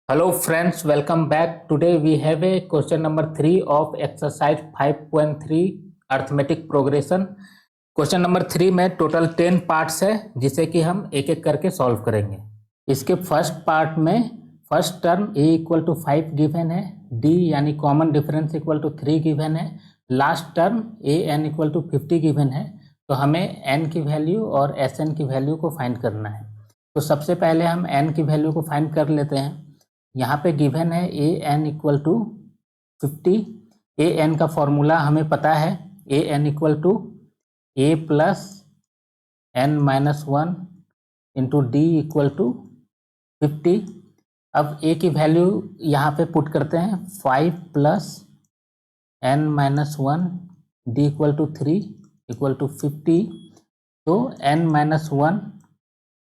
Hello friends, welcome back. Today we have a question number 3 of exercise 5.3 arithmetic progression. Question number 3 में total 10 parts है जिसे कि हम एक एक करके सॉल्व करेंगे। इसके फर्स्ट पार्ट में first term a equal to 5 given है, d यानी common difference equal to 3 given है, last term a n equal to 50 given है। तो हमें n की वैल्यू और एस एन की वैल्यू को फाइंड करना है। तो सबसे पहले हम n की वैल्यू को फाइंड कर लेते हैं। यहाँ पे गिवन है A N equal to 50। A N का फॉर्मूला हमें पता है, A N equal to A plus N minus 1 into D equal to 50। अब ए की वैल्यू यहाँ पे पुट करते हैं, 5 plus N minus 1 d equal to 3 equal to 50। तो एन माइनस 1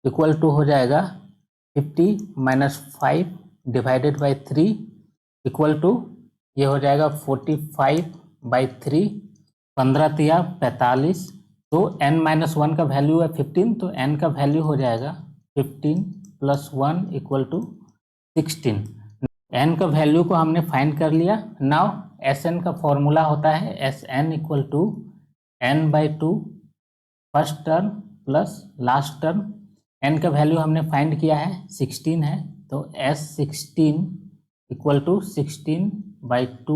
इक्वल टू हो जाएगा 50 minus 5 divided by 3 equal to ये हो जाएगा 45 बाई 3, 15 तिया 45। तो n माइनस 1 का वैल्यू है 15, तो n का वैल्यू हो जाएगा 15 प्लस 1 इक्वल टू 16। n का वैल्यू को हमने फाइंड कर लिया। नाउ एस एन का फॉर्मूला होता है S n equal to n by 2 first term plus last term. n का वैल्यू हमने फाइंड किया है 16 है, तो S16 equal to 16 by 2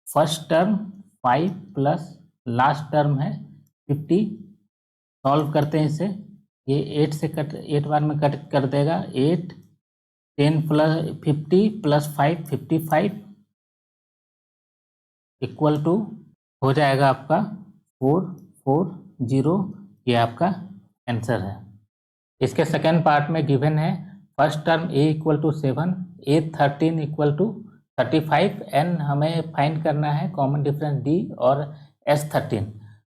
first term 5 plus last term है 50। सॉल्व करते हैं इसे, ये 8 से कट 8 बार में कट कर देगा। 8 10 प्लस 50 प्लस 5 55 इक्वल टू हो जाएगा आपका 440। ये आपका आंसर है। इसके सेकेंड पार्ट में गिवन है first term a equal to 7, a 13 equal to 35, n हमें फाइंड करना है कॉमन डिफरेंस d और s 13।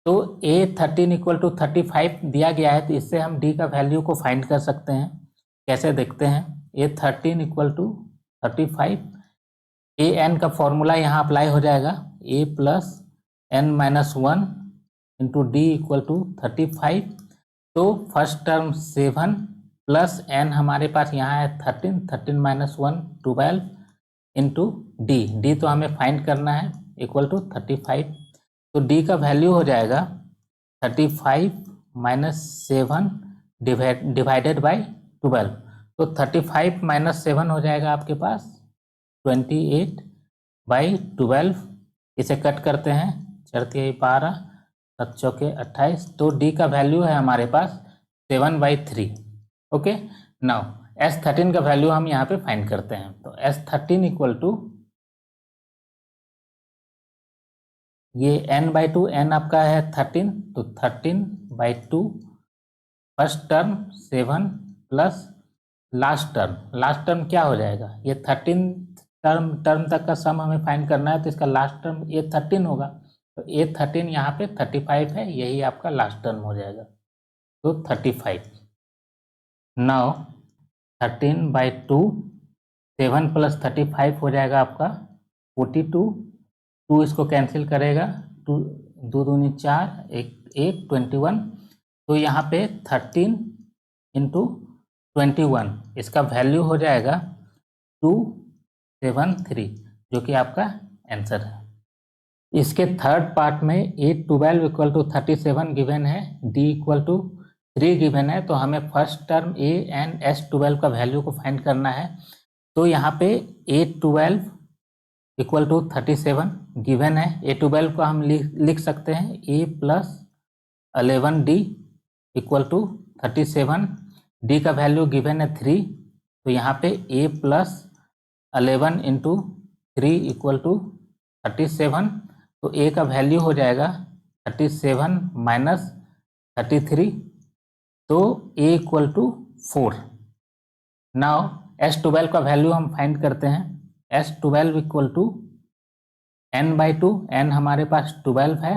तो a 13 इक्वल टू 35 दिया गया है, तो इससे हम d का वैल्यू को फाइंड कर सकते हैं। कैसे देखते हैं, a 13 equal to 35, a n का फॉर्मूला यहाँ अप्लाई हो जाएगा, a plus n minus 1 into D equal to 35। तो फर्स्ट टर्म 7 प्लस n हमारे पास यहाँ है 13, 13 माइनस 1 12 इंटू डी तो हमें फाइंड करना है इक्वल टू 35। तो d का वैल्यू हो जाएगा 35 माइनस 7 डिवाइडेड बाई 12। तो 35 माइनस 7 हो जाएगा आपके पास 28 बाई 12। इसे कट करते हैं, चरती 12 7 चौके 28। तो d का वैल्यू है हमारे पास 7 बाई 3। ओके, नाउ S13 का वैल्यू हम यहाँ पे फाइंड करते हैं। तो S13 इक्वल टू ये n बाई 2, n आपका है 13, तो 13 by 2 first term 7 plus last term क्या हो जाएगा, ये 13 टर्म तक का सम हमें फाइंड करना है, तो इसका लास्ट टर्म A13 होगा। तो A13 यहाँ पे 35 है, यही आपका लास्ट टर्म हो जाएगा, तो 35। नाउ 13 बाई 2, 7 प्लस 35 हो जाएगा आपका 42। 2 इसको कैंसिल करेगा, 2 2 दूनी 4 1 21। तो यहाँ पे 13 इंटू 21 इसका वैल्यू हो जाएगा 273, जो कि आपका आंसर है। इसके थर्ड पार्ट में A12 इक्वल टू 37 गिवन है, D इक्वल टू 3 गिवन है। तो हमें first term A and S12 का वैल्यू को फाइंड करना है। तो यहाँ पे A12 इक्वल टू 37 गिवन है। A12 को हम लिख सकते हैं A plus 11D equal to 37। D का वैल्यू गिवन है 3, तो यहाँ पे A plus 11 into 3 equal to 37। तो A का वैल्यू हो जाएगा 37 माइनस 33, तो A equal to 4। Now S12 का वैल्यू हम फाइंड करते हैं, S12 equal to n by 2, n हमारे पास 12 है,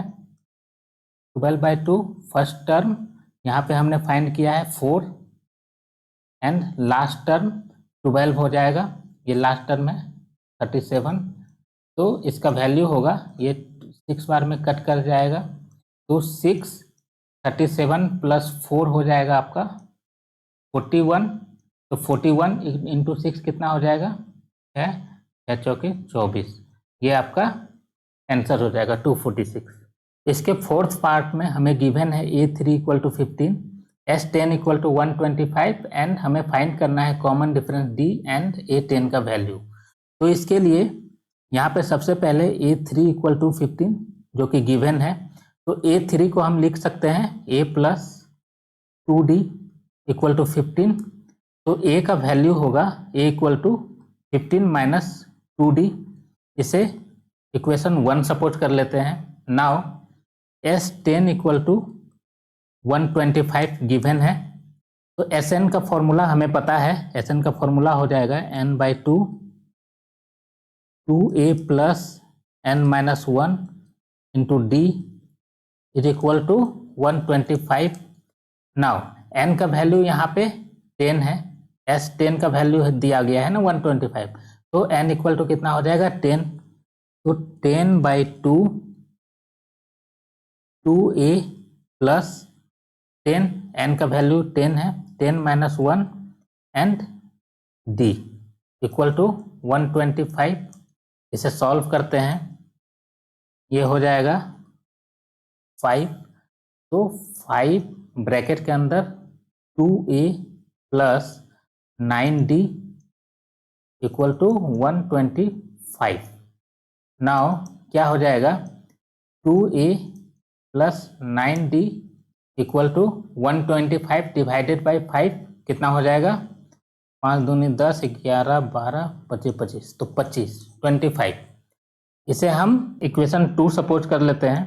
12 बाई 2 फर्स्ट टर्म यहाँ पे हमने फाइंड किया है 4 एंड लास्ट टर्म 12 हो जाएगा, ये लास्ट टर्म है 37। तो इसका वैल्यू होगा, ये 6 बार में कट कर जाएगा, तो 6 37 प्लस 4 हो जाएगा आपका 41 तो 41 इंटू 6 कितना हो जाएगा, 6 6 चौके 24। ये आपका आंसर हो जाएगा 246। इसके फोर्थ पार्ट में हमें गिवन है A3 equal to 15, S10 equal to 125 and हमें फाइंड करना है common difference D and A10 का वैल्यू। तो इसके लिए यहाँ पे सबसे पहले A3 इक्वल टू 15 जो कि गिवन है, तो A3 को हम लिख सकते हैं A plus 2D equal to 15। तो A का वैल्यू होगा A equal to 15 minus 2D। इसे इक्वेशन 1 सपोज कर लेते हैं। Now S10 equal to 125 given है, तो Sn का फॉर्मूला हमें पता है। Sn का फॉर्मूला हो जाएगा n/2 2a plus n minus 1 into d is equal to 125। Now n का वैल्यू यहाँ पे 10 है, S10 का वैल्यू दिया गया है ना 125, तो n इक्वल टू कितना हो जाएगा 10। तो 10/2 2a प्लस 10, n का वैल्यू 10 है, 10 minus 1 and d equal to 125। इसे सॉल्व करते हैं, ये हो जाएगा 5। तो 5 ब्रैकेट के अंदर 2a plus 9d equal to 125। Now क्या हो जाएगा 2a plus 9d equal to 125 divided by 5 कितना हो जाएगा, 5 दूनी 10, 11, 12, 25, 25, तो 25। इसे हम इक्वेशन 2 सपोज कर लेते हैं।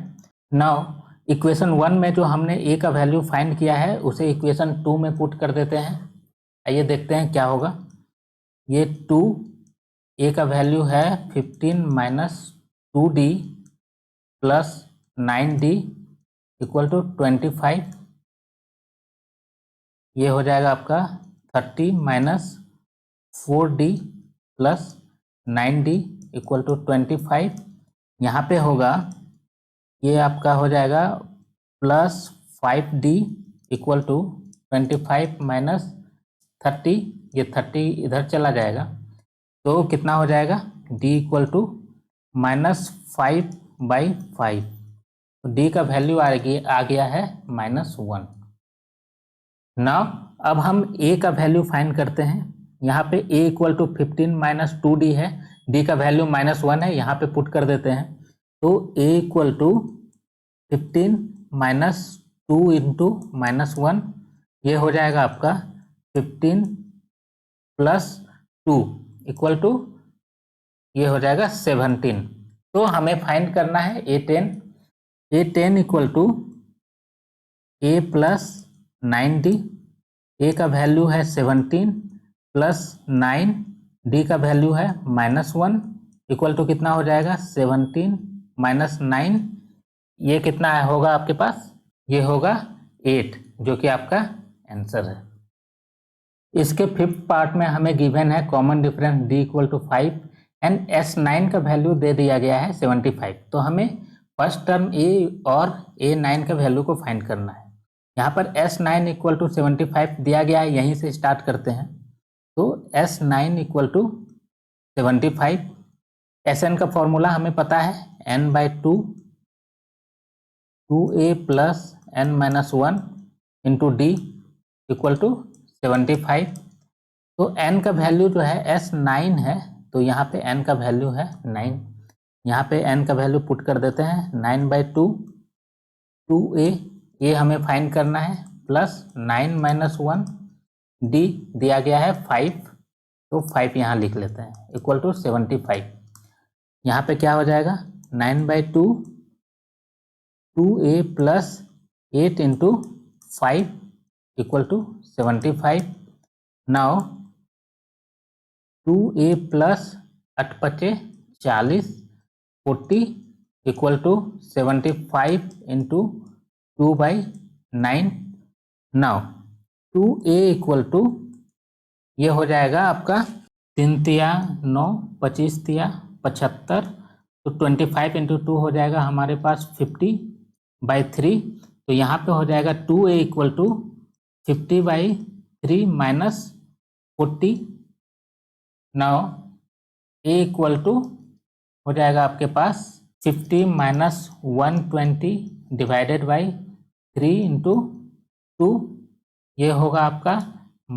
नाउ इक्वेशन 1 में जो हमने a का वैल्यू फाइंड किया है उसे इक्वेशन 2 में पुट कर देते हैं। आइए देखते हैं क्या होगा। ये 2 a का वैल्यू है 15 minus 2d plus 9d equal to 25। ये हो जाएगा आपका 30 minus 4d plus 9d equal to 25। यहाँ पे होगा ये आपका हो जाएगा plus 5d equal to 25 minus 30, ये 30 इधर चला जाएगा, तो कितना हो जाएगा d इक्वल टू माइनस 5/5। तो d का वैल्यू आ गया है -1। नाउ अब हम a का वैल्यू फाइंड करते हैं। यहाँ पे a equal to 15 minus 2d है, d का वैल्यू -1 है, यहाँ पे पुट कर देते हैं। तो a equal to 15 minus 2 into -1, ये हो जाएगा आपका 15 प्लस 2 इक्वल टू ये हो जाएगा 17। तो हमें फाइंड करना है A10 equal to a plus 9d। a का वैल्यू है 17 प्लस 9, d का वैल्यू है -1 इक्वल टू कितना हो जाएगा 17 माइनस 9, ये कितना होगा आपके पास, ये होगा 8, जो कि आपका आंसर है। इसके फिफ्थ पार्ट में हमें गिवन है common difference d equal to 5 and S9 का वैल्यू दे दिया गया है 75। तो हमें फर्स्ट टर्म a और A9 का वैल्यू को फाइंड करना है। यहाँ पर S9 इक्वल टू 75 दिया गया है, यहीं से स्टार्ट करते हैं। तो S9 इक्वल टू 75, Sn का फॉर्मूला हमें पता है n/2 2a plus n minus 1 into D equal to 75। तो n का वैल्यू जो है S9 है, तो यहाँ पे n का वैल्यू है 9, यहाँ पे n का वैल्यू पुट कर देते हैं 9/2 2a, ये हमें फाइंड करना है, प्लस 9 माइनस 1 d दिया गया है 5, तो 5 यहाँ लिख लेते हैं इक्वल टू 75। यहाँ पे क्या हो जाएगा 9/2 2a plus 8 into 5 equal to 75। Now 2a plus 8 × 40 40 equal to 75 into 2/9। Now 2a equal to ये हो जाएगा आपका 3 तिया 9 25 तिया 75, तो 25 इंटू 2 हो जाएगा हमारे पास 50/3। तो यहाँ पे हो जाएगा 2a equal to 50/3 minus 40। Now a equal to हो जाएगा आपके पास 50 माइनस 120 डिवाइडेड बाई 3 इंटू 2, ये होगा आपका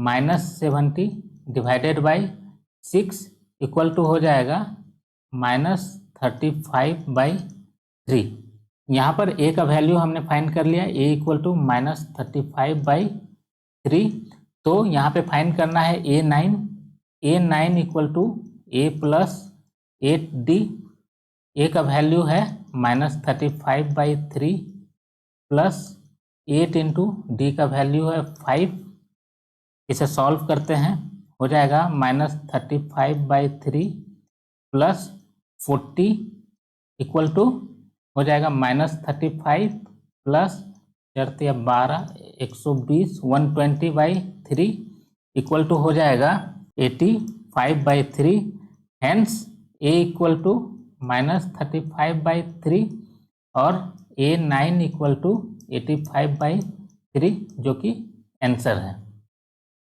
-70 डिवाइडेड बाई 6 इक्वल टू हो जाएगा -35/3। यहाँ पर ए का वैल्यू हमने फाइंड कर लिया, ए इक्वल टू -35/3। तो यहाँ पे फाइंड करना है A9 equal to A plus 8D। A का वैल्यू है -35/3 प्लस 8 इंटू डी का वैल्यू है 5। इसे सॉल्व करते हैं, हो जाएगा -35/3 प्लस 40 इक्वल टू हो जाएगा -35 प्लस 12 120 120/3 इक्वल टू हो जाएगा 85/3। हैंस ए इक्वल टू -35/3 और A9 इक्वल टू 85/3 जो कि आंसर है।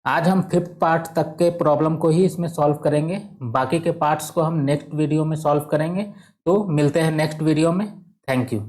आज हम 5th पार्ट तक के प्रॉब्लम को ही इसमें सॉल्व करेंगे, बाकी के पार्ट्स को हम नेक्स्ट वीडियो में सॉल्व करेंगे। तो मिलते हैं नेक्स्ट वीडियो में। Thank you.